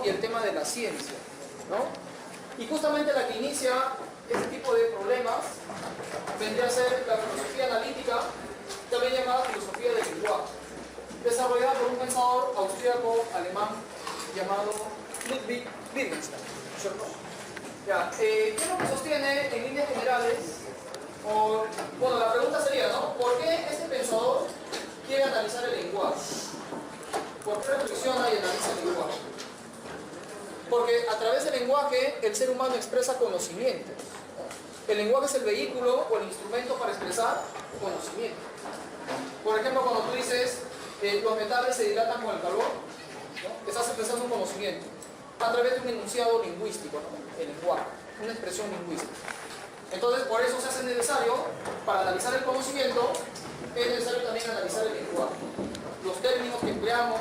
y el tema de la ciencia, ¿no? Y justamente la que inicia este tipo de problemas vendría a ser la filosofía analítica, también llamada filosofía del lenguaje, desarrollada por un pensador austríaco-alemán llamado Ludwig Wittgenstein, ¿cierto? Ya, ¿qué es lo que sostiene en líneas generales? Bueno, la pregunta sería, ¿no? ¿Por qué este pensador quiere analizar el lenguaje? ¿Por qué reflexiona y analiza el lenguaje? Porque a través del lenguaje el ser humano expresa conocimiento. El lenguaje es el vehículo o el instrumento para expresar conocimiento. Por ejemplo, cuando tú dices los metales se dilatan con el calor, ¿no? Estás expresando un conocimiento a través de un enunciado lingüístico, ¿no? El lenguaje, una expresión lingüística. Entonces, por eso se hace necesario, para analizar el conocimiento, es necesario también analizar el lenguaje. Los términos que empleamos,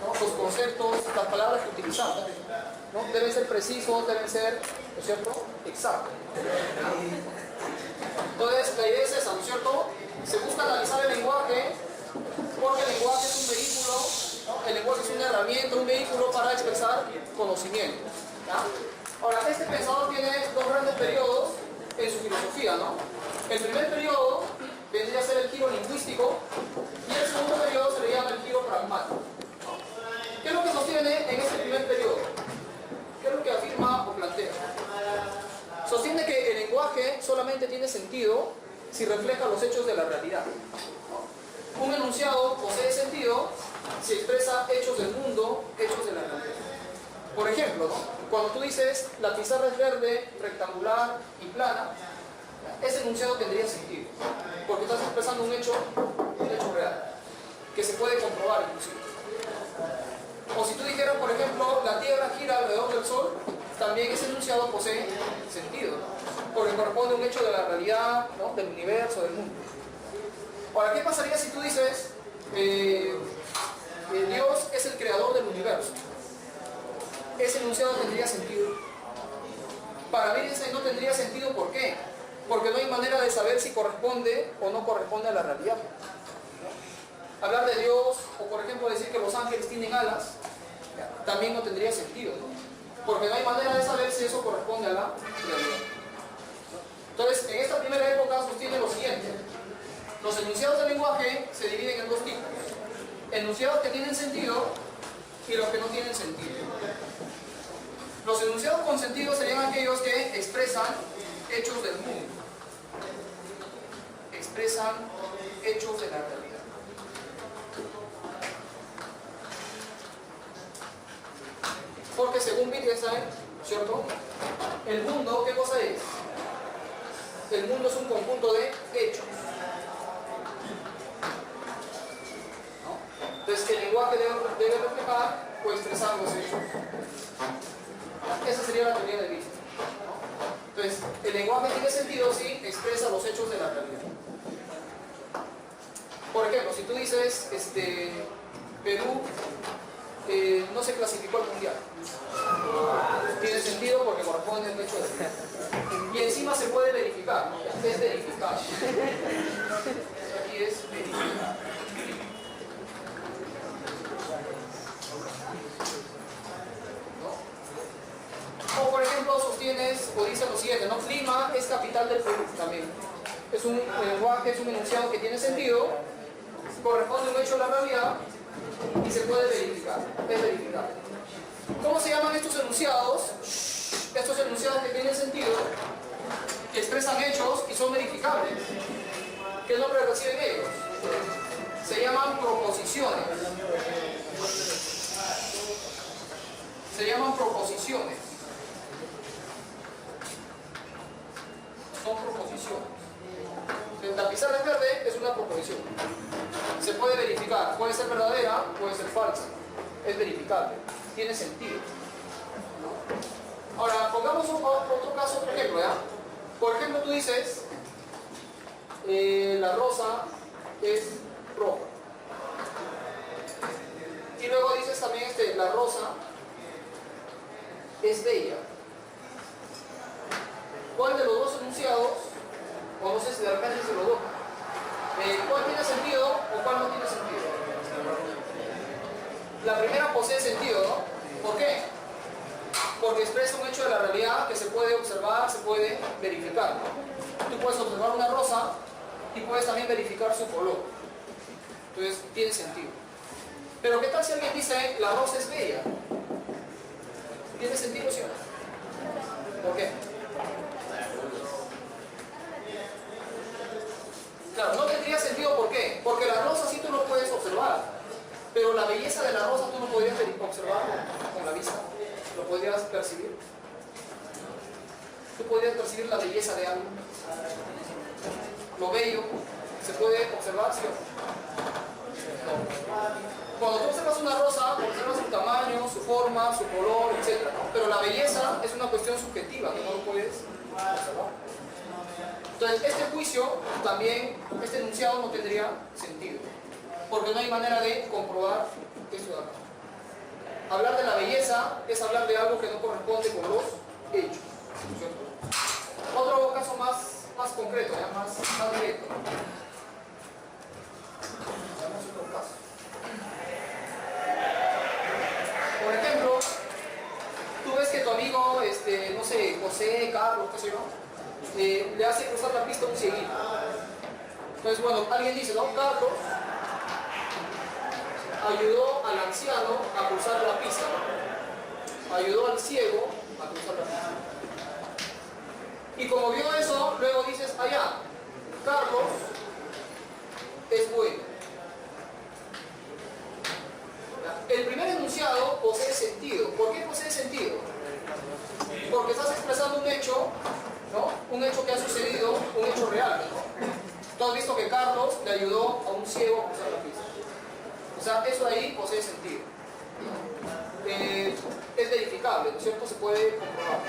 ¿no? Los conceptos, las palabras que utilizamos, ¿no? Deben ser precisos, deben ser, ¿no es cierto?, exactos. Entonces, la idea es esa, ¿no es cierto? Se busca analizar el lenguaje porque el lenguaje es un vehículo, ¿no? El lenguaje es una herramienta, un vehículo para expresar conocimiento, ¿ya? Ahora, este pensador tiene dos grandes periodos en su filosofía, ¿no? El primer periodo vendría a ser el giro lingüístico y el segundo periodo se le llama el giro pragmático, ¿no? ¿Qué es lo que sostiene en este primer periodo? ¿Qué es lo que afirma o plantea? Sostiene que el lenguaje solamente tiene sentido si refleja los hechos de la realidad, ¿no? Un enunciado posee sentido si expresa hechos del mundo, hechos de la realidad. Por ejemplo, ¿no? Cuando tú dices la pizarra es verde, rectangular y plana, ese enunciado tendría sentido, porque estás expresando un hecho real, que se puede comprobar inclusive. O si tú dijeras, por ejemplo, la Tierra gira alrededor del Sol, también ese enunciado posee sentido, ¿no? Porque corresponde a un hecho de la realidad, ¿no? Del universo, del mundo. Ahora, ¿qué pasaría si tú dices Dios es el creador del universo? Ese enunciado tendría sentido. Para Wittgenstein no tendría sentido, ¿por qué? Porque no hay manera de saber si corresponde o no corresponde a la realidad, ¿no? Hablar de Dios, o por ejemplo decir que los ángeles tienen alas, también no tendría sentido, ¿no? Porque no hay manera de saber si eso corresponde a la realidad. Entonces, en esta primera época sostiene lo siguiente: los enunciados del lenguaje se dividen en dos tipos: enunciados que tienen sentido y los que no tienen sentido. Los enunciados con sentido serían aquellos que expresan hechos del mundo, expresan hechos de la realidad. Porque según Wittgenstein, ¿cierto?, el mundo, ¿qué cosa es? El mundo es un conjunto de hechos, ¿no? Entonces el lenguaje debe reflejar o expresar los hechos. Esa sería la teoría de Wittgenstein, ¿no? Entonces, el lenguaje tiene sentido si expresa los hechos de la realidad. Por ejemplo, si tú dices, Perú no se clasificó al mundial, tiene sentido porque corresponde a un hecho de la realidad. Y encima se puede verificar, ¿no? Es verificar. Aquí es verificar. O por ejemplo sostienes o dices lo siguiente, ¿no? Lima es capital del Perú también. Es un lenguaje, es un enunciado que tiene sentido, corresponde a un hecho de la realidad y se puede verificar, es verificable. ¿Cómo se llaman estos enunciados? Estos enunciados que tienen sentido, que expresan hechos y son verificables. ¿Qué nombre reciben ellos? Se llaman proposiciones. Se llaman proposiciones. Son proposiciones. La pizarra es verde, es una proposición. Se puede verificar, puede ser verdadera, puede ser falsa. Es verificable, tiene sentido. Ahora, pongamos otro caso, por ejemplo, ¿ya? Por ejemplo, tú dices, la rosa es roja. Y luego dices también, la rosa es bella. ¿Cuál de los dos enunciados, o no sé si de repente se lo dos, cuál tiene sentido o cuál no tiene sentido? La primera posee sentido, ¿no? ¿Por qué? Porque expresa un hecho de la realidad que se puede observar, se puede verificar. Tú puedes observar una rosa y puedes también verificar su color. Entonces, tiene sentido. Pero ¿qué tal si alguien dice, la rosa es bella? ¿Tiene sentido, sí o no? ¿Por qué? Claro, no tendría sentido, ¿por qué? Porque la rosa sí tú lo puedes observar, pero la belleza de la rosa tú no podrías observarlo con la vista. ¿Lo podrías percibir? ¿Tú podrías percibir la belleza de algo? Lo bello, ¿se puede observar? ¿Sí o no? Cuando tú observas una rosa, observas su tamaño, su forma, su color, etc. Pero la belleza es una cuestión subjetiva que no lo puedes observar. Entonces, este juicio también, este enunciado no tendría sentido, porque no hay manera de comprobar esto de acá. Hablar de la belleza es hablar de algo que no corresponde con los hechos, ¿cierto? Otro caso más concreto, ¿ya? Más directo. Veamos otro caso. Por ejemplo, tú ves que tu amigo, no sé, José, Carlos, qué sé yo, le hace cruzar la pista a un cieguito. Entonces, bueno, alguien dice, no, Carlos ayudó al anciano a cruzar la pista, ayudó al ciego a cruzar la pista. Y como vio eso, luego dices, allá, Carlos es bueno. El primer enunciado posee sentido. ¿Por qué posee sentido? Porque estás expresando un hecho, ¿no? Un hecho que ha sucedido, un hecho real, ¿no? Tú has visto que Carlos le ayudó a un ciego a cruzar la pista. O sea, eso de ahí posee sentido. Es verificable, ¿no es cierto? Se puede comprobar.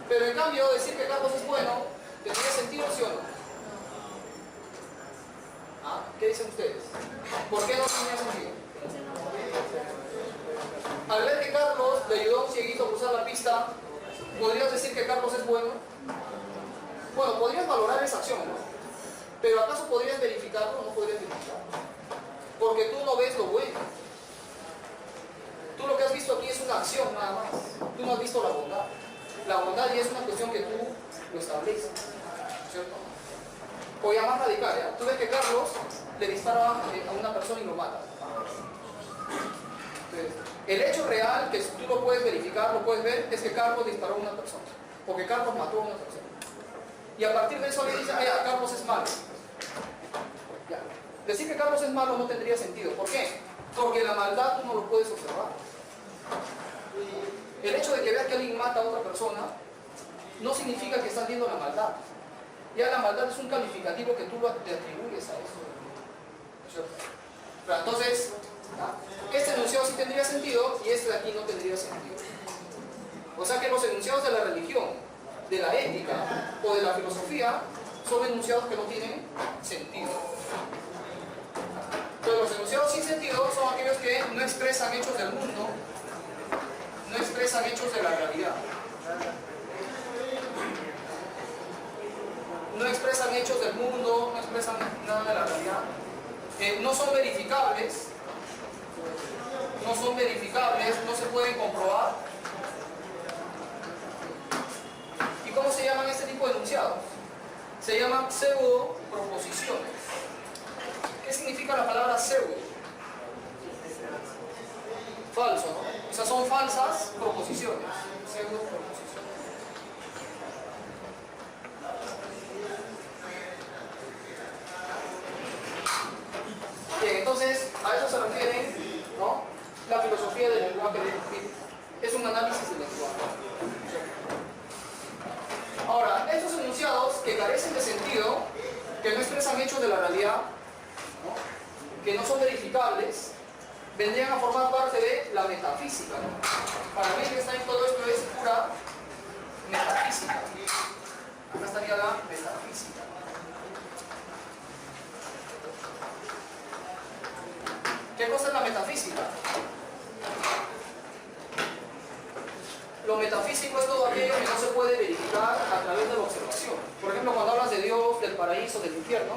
Pero en cambio, decir que Carlos es bueno, ¿tendría sentido, sí o no? ¿Ah? ¿Qué dicen ustedes? ¿Por qué no tendría sentido? Al ver que Carlos le ayudó a un cieguito a cruzar la pista, ¿podrías decir que Carlos es bueno? Bueno, podrías valorar esa acción, ¿no? Pero ¿acaso podrías verificarlo o no podrías verificarlo? Porque tú no ves lo bueno. Tú lo que has visto aquí es una acción nada más. Tú no has visto la bondad. La bondad ya es una cuestión que tú lo estableces, ¿cierto? O ya más radical, ¿ya? Tú ves que Carlos le dispara a una persona y lo mata. Entonces, el hecho real, que tú lo puedes verificar, lo puedes ver, es que Carlos disparó a una persona. O que Carlos mató a una persona. Y a partir de eso le dicen, ya, Carlos es malo. Ya. Decir que Carlos es malo no tendría sentido. ¿Por qué? Porque la maldad tú no lo puedes observar. El hecho de que veas que alguien mata a otra persona no significa que estás viendo la maldad. Ya la maldad es un calificativo que tú te atribuyes a eso. ¿Cierto? Pero entonces, ¿ya? Este enunciado sí tendría sentido y este de aquí no tendría sentido. O sea que los enunciados de la religión, de la ética o de la filosofía son enunciados que no tienen sentido. Entonces, los enunciados sin sentido son aquellos que no expresan hechos del mundo, no expresan hechos de la realidad. No expresan hechos del mundo, no expresan nada de la realidad. No son verificables, no se pueden comprobar. ¿Y cómo se llaman este tipo de enunciados? Se llaman pseudo proposiciones. ¿Qué significa la palabra pseudo? Falso, ¿no? O sea, son falsas proposiciones. Pseudo proposiciones. Bien, entonces, a eso se refiere, ¿no? La filosofía del lenguaje. Es un análisis del lenguaje. Ahora, estos enunciados que carecen de sentido, que no expresan hechos de la realidad, ¿no? Que no son verificables, vendrían a formar parte de la metafísica, ¿no? Para mí, todo esto es pura metafísica. Acá estaría la metafísica. ¿Qué cosa es la metafísica? Lo metafísico es todo aquello que no se puede verificar a través de la observación. Por ejemplo, cuando hablas de Dios, del paraíso, del infierno,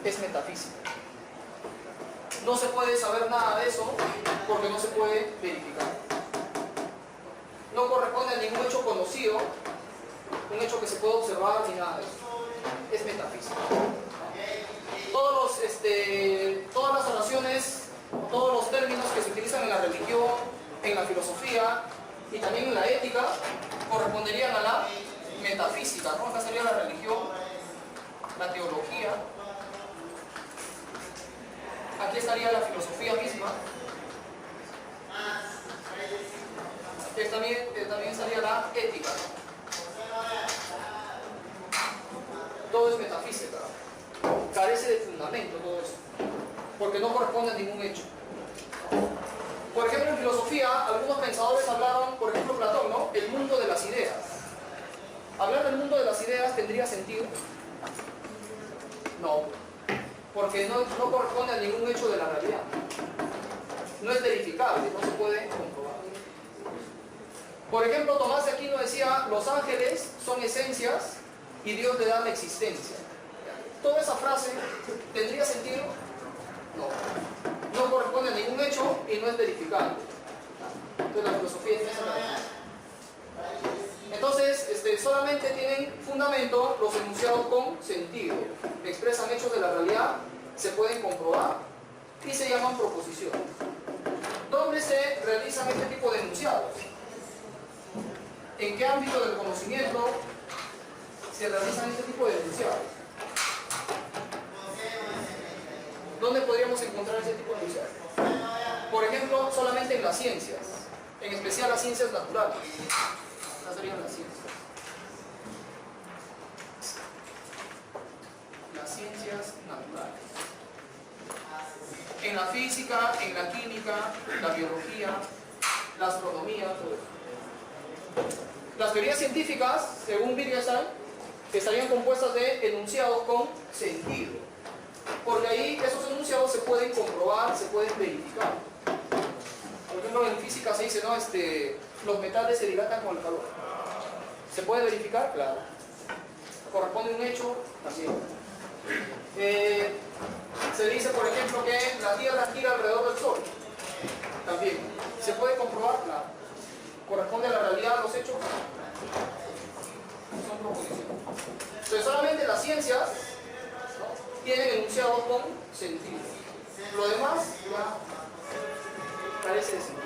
es metafísica. No se puede saber nada de eso porque no se puede verificar. no corresponde a ningún hecho conocido, un hecho que se puede observar ni nada de eso. Es metafísica. Todas las oraciones, todos los términos que se utilizan en la religión, en la filosofía y también en la ética, corresponderían a la metafísica, ¿no? Acá sería la religión, la teología. Aquí estaría la filosofía misma. También estaría la ética. Todo es metafísica. Carece de fundamento todo eso, porque no corresponde a ningún hecho. Por ejemplo, en filosofía, algunos pensadores hablaron, por ejemplo Platón, ¿no? El mundo de las ideas. ¿Hablar del mundo de las ideas tendría sentido? No, porque no corresponde a ningún hecho de la realidad. No es verificable, no se puede comprobar. Por ejemplo, Tomás de Aquino decía, los ángeles son esencias y Dios le da la existencia. ¿Toda esa frase tendría sentido? No. No corresponde a ningún hecho y no es verificable. Entonces la filosofía tiene esa característica. Entonces, solamente tienen fundamento los enunciados con sentido. Expresan hechos de la realidad, se pueden comprobar y se llaman proposiciones. ¿Dónde se realizan este tipo de enunciados? ¿En qué ámbito del conocimiento se realizan este tipo de enunciados? ¿Dónde podríamos encontrar ese tipo de enunciados? Por ejemplo, solamente en las ciencias, en especial las ciencias naturales. Estas serían las ciencias. Las ciencias naturales. En la física, en la química, la biología, la astronomía, todo eso. Las teorías científicas, según Wittgenstein, estarían compuestas de enunciados con sentido. Porque ahí esos enunciados se pueden comprobar, se pueden verificar. Por ejemplo, en física se dice, ¿no? Los metales se dilatan con el calor. ¿Se puede verificar? Claro. ¿Corresponde a un hecho? También. Se dice, por ejemplo, que la Tierra gira alrededor del Sol. También. ¿Se puede comprobar? Claro. ¿Corresponde a la realidad de los hechos? Son proposiciones. Entonces, solamente las ciencias, ¿no?, tienen enunciados con sentido. Lo demás ya carece de sentido.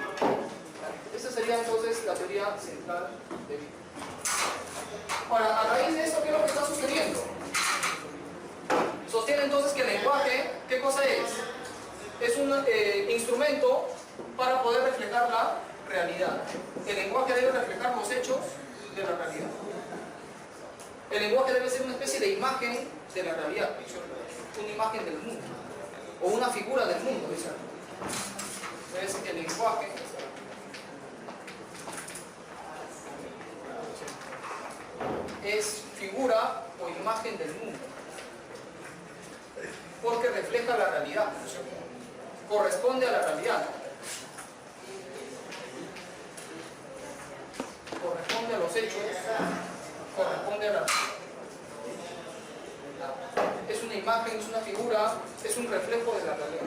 Esa sería entonces la teoría central de Wittgenstein. Ahora, a raíz de esto, ¿qué es lo que está sucediendo? Sostiene entonces que el lenguaje, ¿qué cosa es? Es un instrumento para poder reflejar la realidad. El lenguaje debe reflejar los hechos de la realidad. El lenguaje debe ser una especie de imagen de la realidad, una imagen del mundo, o una figura del mundo, dice. Entonces, el lenguaje es figura o imagen del mundo, porque refleja la realidad, corresponde a la realidad, corresponde a los hechos, corresponde a la realidad. Es una imagen, es una figura, es un reflejo de la realidad.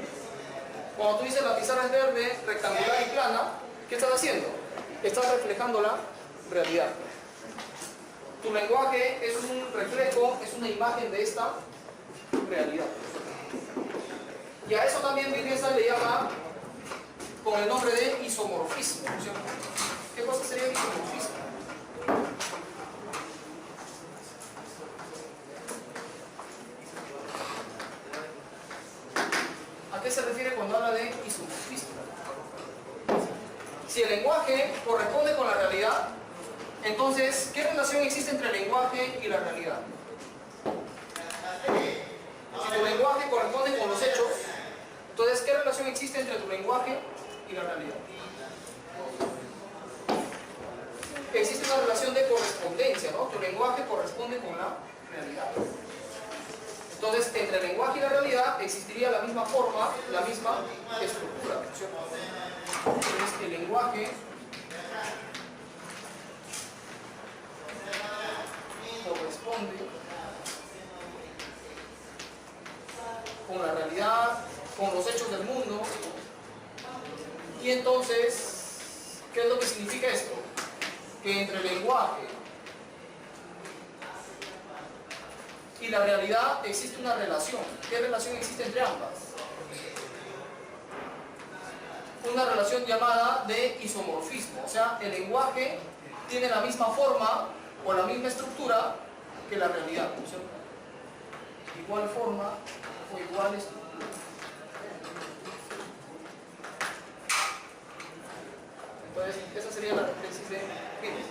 Cuando tú dices la pizarra es verde, rectangular y plana, ¿qué estás haciendo? Estás reflejando la realidad. Tu lenguaje es un reflejo, es una imagen de esta realidad. Y a eso también Wittgenstein le llama con el nombre de isomorfismo, ¿cierto? ¿Qué cosa sería el isomorfismo? ¿A qué se refiere cuando habla de isomorfismo? Si el lenguaje corresponde con la realidad, entonces, ¿qué relación existe entre el lenguaje y la realidad? Si tu lenguaje corresponde con los hechos, entonces, ¿qué relación existe entre tu lenguaje y la realidad? Existe una relación de correspondencia, ¿no? Tu lenguaje corresponde con la realidad. Entonces, entre el lenguaje y la realidad existiría la misma forma, la misma estructura, ¿cierto? Entonces, el lenguaje corresponde con la realidad, con los hechos del mundo. Y entonces, ¿qué es lo que significa esto? que entre el lenguaje y la realidad existe una relación. ¿Qué relación existe entre ambas? Una relación llamada de isomorfismo, o sea, el lenguaje tiene la misma forma o la misma estructura que la realidad, ¿no es cierto? Igual forma o igual estructura. Entonces, esa sería la tesis de Higgins.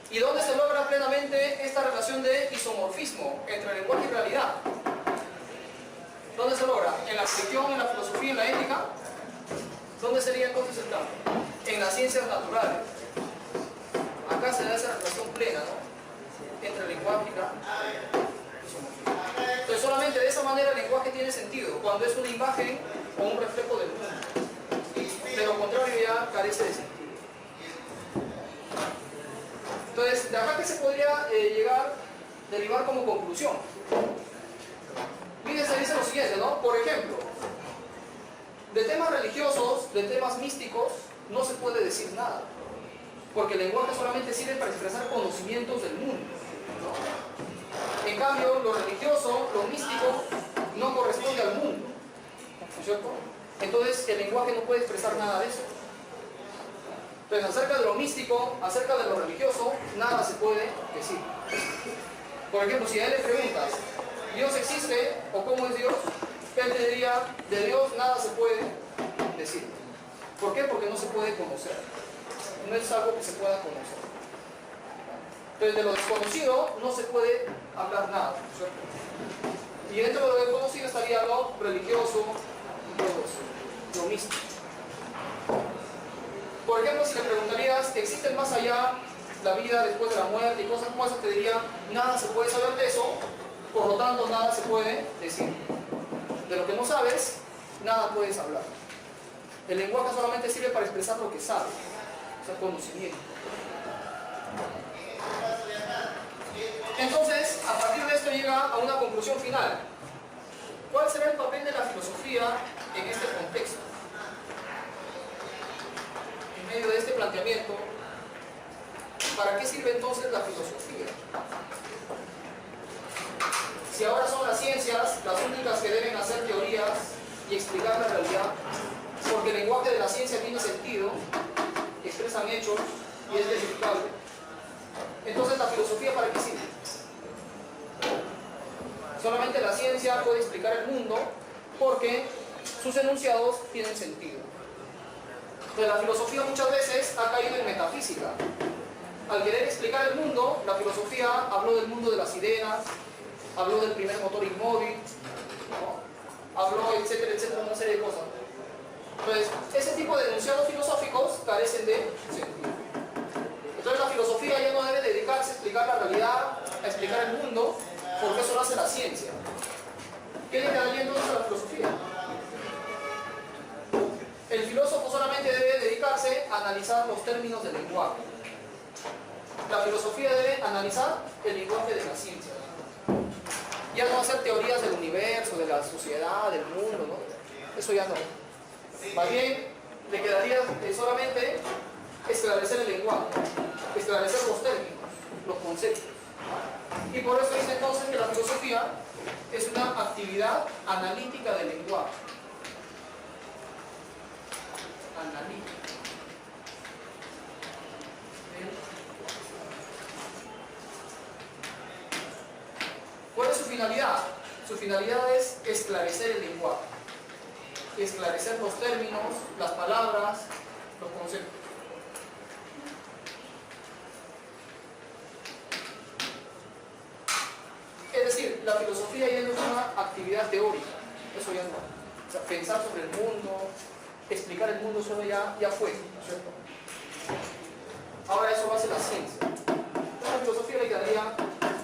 ¿Y dónde se logra plenamente esta relación de isomorfismo entre lenguaje y realidad? ¿Dónde se logra? ¿En la religión, en la filosofía, en la ética? ¿Dónde sería entonces el campo? En las ciencias naturales. Acá se da esa relación plena, ¿no? Entre el lenguaje y la isomorfismo. Entonces, solamente de esa manera el lenguaje tiene sentido, cuando es una imagen o un reflejo del mundo. De lo contrario ya carece de sentido. Entonces, de acá que se podría derivar como conclusión. Fíjense, dice lo siguiente, ¿no? Por ejemplo, de temas religiosos, de temas místicos, no se puede decir nada. Porque el lenguaje solamente sirve para expresar conocimientos del mundo, ¿no? En cambio, lo religioso, lo místico, no corresponde al mundo, ¿no es cierto? Entonces, el lenguaje no puede expresar nada de eso. Entonces, acerca de lo místico, acerca de lo religioso, nada se puede decir. Por ejemplo, si a él le preguntas, ¿Dios existe o cómo es Dios? Él te diría, de Dios nada se puede decir. ¿Por qué? Porque no se puede conocer. No es algo que se pueda conocer. Entonces, de lo desconocido no se puede hablar nada, ¿cierto? Y dentro de lo desconocido estaría lo religioso y todo eso, lo místico. Por ejemplo, si le preguntarías, ¿existe el más allá, la vida después de la muerte y cosas como esas? Te diría, nada se puede saber de eso, por lo tanto nada se puede decir. De lo que no sabes, nada puedes hablar. El lenguaje solamente sirve para expresar lo que sabes, o sea, conocimiento. Entonces, a partir de esto llega a una conclusión final. ¿Cuál será el papel de la filosofía en este contexto? En medio de este planteamiento, ¿para qué sirve entonces la filosofía? Si ahora son las ciencias las únicas que deben hacer teorías y explicar la realidad, porque el lenguaje de la ciencia tiene sentido, expresan hechos y es verificable, entonces la filosofía ¿para qué sirve? Solamente la ciencia puede explicar el mundo porque sus enunciados tienen sentido. Entonces, la filosofía muchas veces ha caído en metafísica. Al querer explicar el mundo, la filosofía habló del mundo de las sirenas, habló del primer motor inmóvil, ¿no? Habló, etcétera, etcétera, una serie de cosas. Entonces, ese tipo de enunciados filosóficos carecen de sentido. Entonces, la filosofía ya no debe dedicarse a explicar la realidad, a explicar el mundo, porque eso lo hace la ciencia. ¿Qué le quedaría entonces a la filosofía? El filósofo solamente debe dedicarse a analizar los términos del lenguaje. La filosofía debe analizar el lenguaje de la ciencia. Ya no hacer teorías del universo, de la sociedad, del mundo, ¿no? Eso ya no. Más bien, le quedaría solamente esclarecer el lenguaje, esclarecer los términos, los conceptos. Y por eso dice entonces que la filosofía es una actividad analítica del lenguaje. Analítica. ¿Cuál es su finalidad? Su finalidad es esclarecer el lenguaje, esclarecer los términos, las palabras, los conceptos. Es decir, la filosofía ya no es una actividad teórica, eso ya no. O sea, pensar sobre el mundo, explicar el mundo, eso ya fue, ¿no es cierto? Ahora eso va a ser la ciencia. Entonces, a la filosofía le quedaría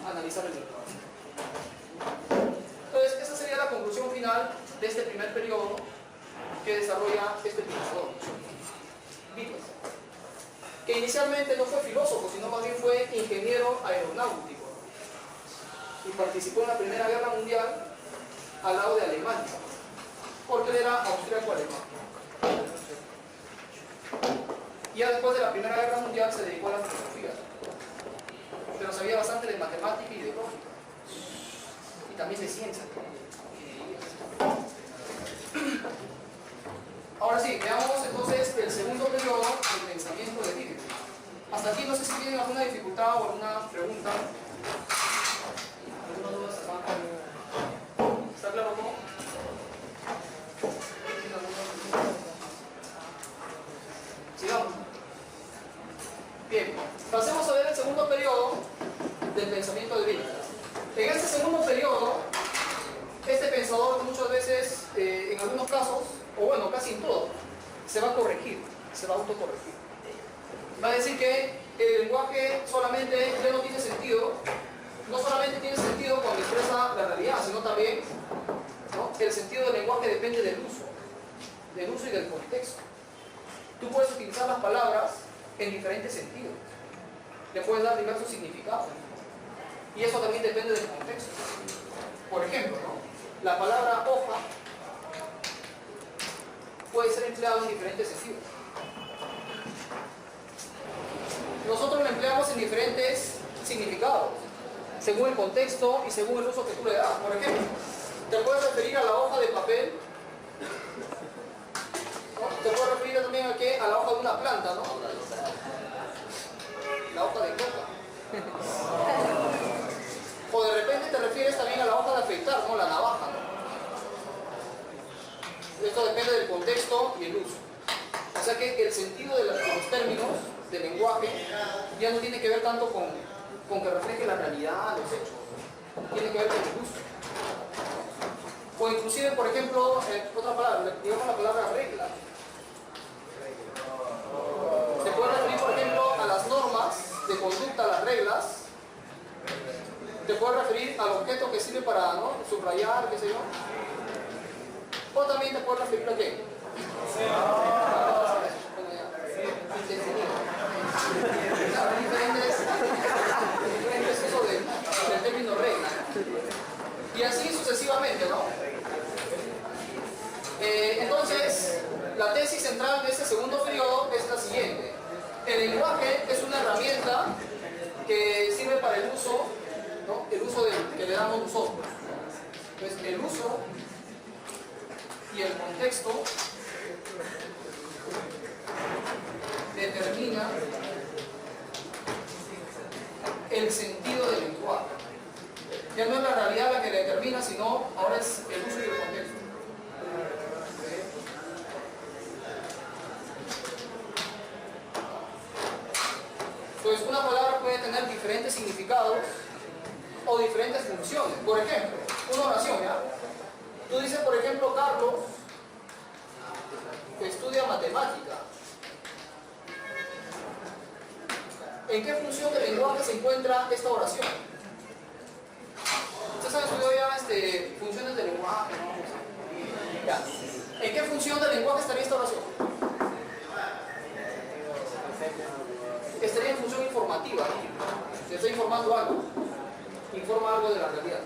analizar el lenguaje. Entonces, esa sería la conclusión final de este primer periodo que desarrolla este pensador, Wittgenstein, que inicialmente no fue filósofo, sino más bien fue ingeniero aeronáutico y participó en la Primera Guerra Mundial al lado de Alemania, porque él era austríaco-alemán. Y ya después de la Primera Guerra Mundial se dedicó a la filosofía. Pero sabía bastante de matemática y de lógica. Y también de ciencia. Ahora sí, veamos entonces el segundo periodo del pensamiento de Heidegger. Hasta aquí no sé si tienen alguna dificultad o alguna pregunta. ¿Alguna duda? ¿Está claro cómo? Sigamos. Bien, pasemos a ver el segundo periodo del pensamiento de Heidegger. En este segundo periodo, este pensador muchas veces, en algunos casos, o bueno, casi en todo, se va a corregir, se va a autocorregir. Va a decir que el lenguaje solamente ya no tiene sentido, no solamente tiene sentido cuando expresa la realidad, sino también, ¿no?, el sentido del lenguaje depende del uso y del contexto. Tú puedes utilizar las palabras en diferentes sentidos, le puedes dar diversos significados, y eso también depende del contexto. Por ejemplo, ¿no?, la palabra hoja puede ser empleada en diferentes sentidos. Nosotros lo empleamos en diferentes significados, según el contexto y según el uso que tú le das. Por ejemplo, te puedes referir a la hoja de papel, ¿no? Te puedes referir también a la hoja de una planta, ¿no? La hoja de coca. O de repente te refieres también a la hoja de afeitar, ¿no? La navaja, ¿no? Esto depende del contexto y el uso. O sea que el sentido de los términos del lenguaje ya no tiene que ver tanto con que refleje la realidad, los hechos. Tiene que ver con el uso. O inclusive, por ejemplo, otra palabra, digamos la palabra regla. Se puede referir, por ejemplo, a las normas de conducta, a las reglas. Te puede referir al objeto que sirve para, ¿no?, subrayar, qué sé yo. O también te puede referir a qué. Diferentes usos del término regla. Y así sucesivamente, ¿no? Entonces, la tesis central de este segundo periodo es la siguiente. El lenguaje es una herramienta que sirve para el uso, ¿no?, el uso que le damos nosotros. Entonces, el uso y el contexto determina el sentido del lenguaje. Ya no es la realidad la que le determina, sino ahora es el uso y el contexto. Entonces, una palabra puede tener diferentes significados o diferentes funciones. Por ejemplo, una oración, ¿ya? Tú dices, por ejemplo, Carlos, que estudia matemática. ¿En qué función del lenguaje se encuentra esta oración? Ustedes han estudiado ya funciones del lenguaje, ¿no? Ya. ¿En qué función del lenguaje estaría esta oración? Estaría en función informativa, ¿no? Te está informando algo. Informa algo de la realidad.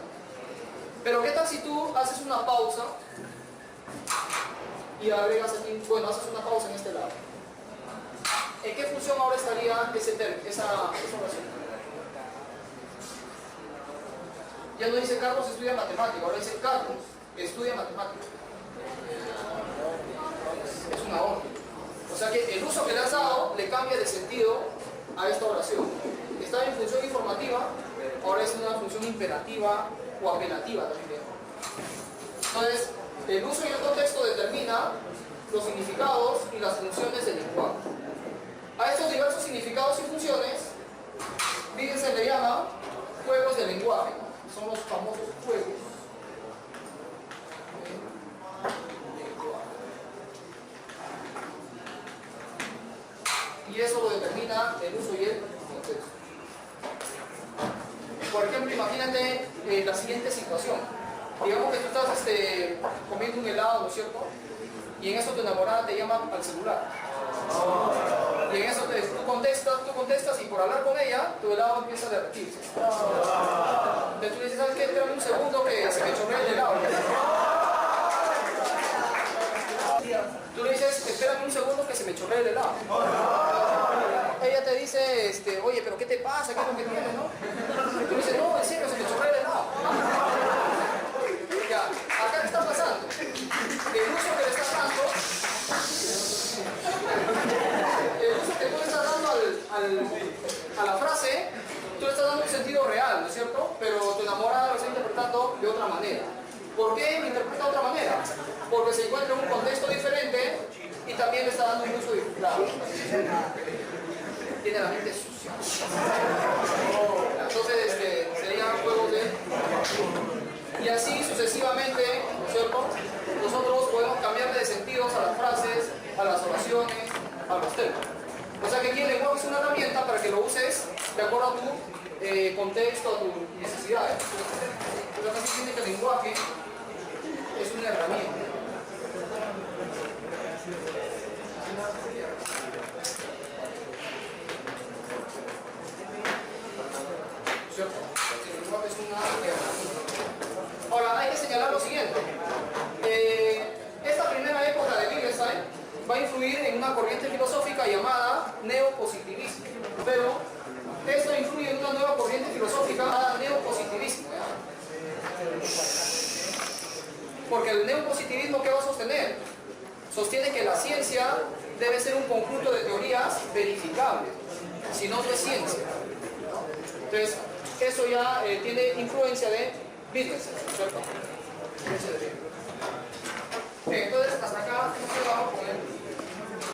Pero ¿qué tal si tú haces una pausa y agregas aquí, bueno, haces una pausa en este lado? ¿En qué función ahora estaría esa oración? Ya no dice Carlos estudia matemática, ahora dice Carlos estudia matemática. Es una orden. O sea que el uso que le has dado le cambia de sentido a esta oración. Estaba en función informativa, ahora es una función imperativa o apelativa también. Entonces, el uso y el contexto determina los significados y las funciones del lenguaje. A estos diversos significados y funciones, fíjense, le llama juegos de lenguaje. Son los famosos juegos de lenguaje. Y eso lo determina el uso y el contexto. Por ejemplo, imagínate la siguiente situación. Digamos que tú estás comiendo un helado, ¿no es cierto? Y en eso tu enamorada te llama al celular. Y en eso tú contestas y por hablar con ella, tu helado empieza a derretirse. Entonces tú le dices, ¿sabes qué? Espérame un segundo que se me chorrea el helado. Tú le dices, espérame un segundo que se me chorrea el helado. dice, oye, pero ¿qué te pasa? ¿Qué es lo que tienes, no? Y tú dices, no, en serio, se me chorrea el helado. Ya, acá ¿qué está pasando? El uso que le estás dando, el uso que tú le estás dando a la frase, tú le estás dando un sentido real, ¿no es cierto? Pero tu enamorada lo está interpretando de otra manera. ¿Por qué lo interpreta de otra manera? Porque se encuentra en un contexto diferente y también le está dando un uso disfrutado. Tiene la mente sucia. Entonces, serían juegos de... Y así sucesivamente, ¿cierto? Nosotros podemos cambiarle de sentidos a las frases, a las oraciones, a los temas. O sea que aquí el lenguaje es una herramienta para que lo uses de acuerdo a tu contexto, a tus necesidades. Pero también entiende que el lenguaje es una herramienta. ¿Cierto? El lenguaje es una herramienta. Ahora, hay que señalar lo siguiente. Esta primera época de Wittgenstein va a influir en una corriente filosófica llamada neopositivismo. Pero esto influye en una nueva corriente filosófica llamada neopositivismo. Porque el neopositivismo, ¿qué va a sostener? Sostiene que la ciencia debe ser un conjunto de teorías verificables. Si no, no es ciencia. Entonces, eso ya tiene influencia de Wittgenstein, ¿cierto? Bien, entonces,